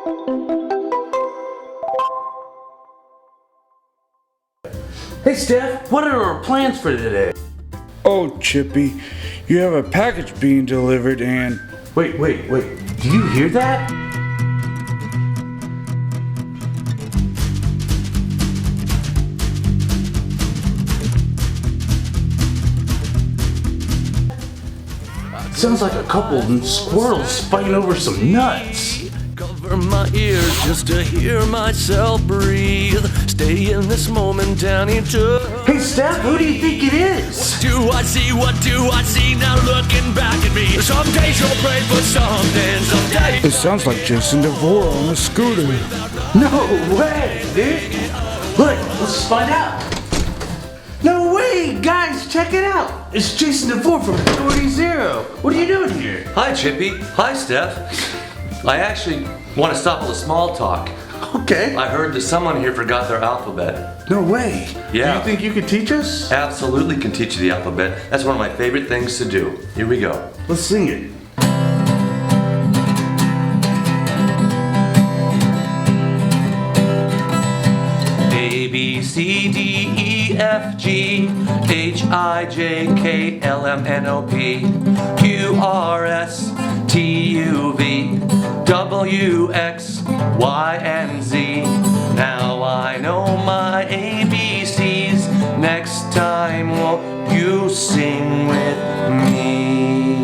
Hey Steph, what are our plans for today? Oh, Chippy, you have a package being delivered and... Wait, do you hear that? Sounds like a couple of squirrels fighting over some nuts. Cover my ears just to hear myself breathe. Stay in this moment down into. Hey Steph, who do you think it is? What do I see now looking back at me? Some days you'll pray for something, some days. It sounds like Jason Devore on a scooter. No way, dude. Look, let's find out. No way, guys, check it out. It's Jason Devore from Authority Zero. What are you doing here? Hi, Chippy. Hi, Steph. I actually want to stop all the small talk. Okay. I heard that someone here forgot their alphabet. No way. Yeah. Do you think you could teach us? Absolutely can teach you the alphabet. That's one of my favorite things to do. Here we go. Let's sing it. A, B, C, D, E, F, G, H, I, J, K, L, M, N, O, P, Q, R, S, T, U, V, W, X, Y, and Z. Now I know my ABCs. Next time won't you sing with me?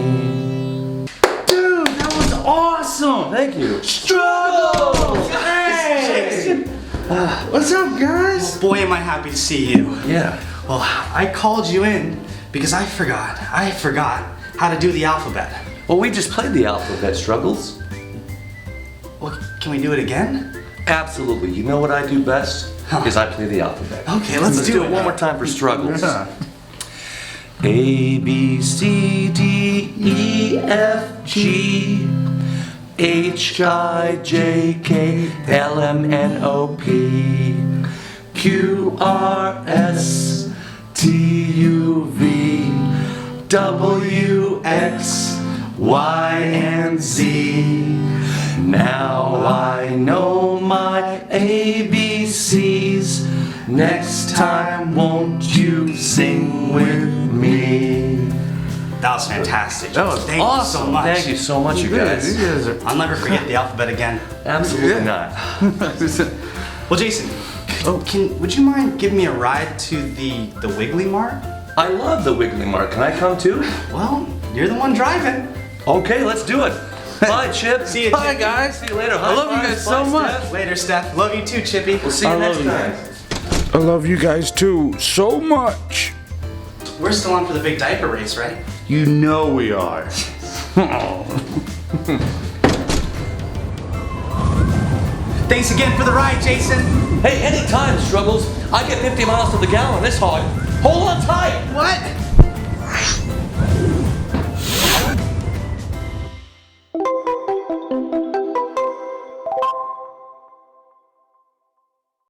Dude, that was awesome. Thank you. Struggles! Hey! What's up, guys? Boy, am I happy to see you. Yeah. Well, I called you in because I forgot how to do the alphabet. Well, we just played the alphabet, Struggles. Well, can we do it again? Absolutely. You know what I do best? Huh. Is I play the alphabet. Okay, let's do it one now. more time for Struggles. A, B, C, D, E, F, G, H, I, J, K, L, M, N, O, P, Q, R, S, T, U, V, W, X, Y, and Z. Now I know my ABCs. Next time, won't you sing with me? That was fantastic. That was Thank you so much. Thank you so much, you guys. You guys are... I'll never forget the alphabet again. Absolutely not. Well, Jason, would you mind giving me a ride to the Wiggly Mart? I love the Wiggly Mart. Can I come too? Well, you're the one driving. Okay, let's do it. Bye, Chip. See you, Bye, Chippy. guys. See you later. I love you guys so much. Later, Steph. Love you too, Chippy. We'll see you I next love you time. I love you guys too so much. We're still on for the big diaper race, right? You know we are. Thanks again for the ride, Jason. Hey, anytime, Struggles. I get 50 miles to the gallon this hard. Hold on tight. What?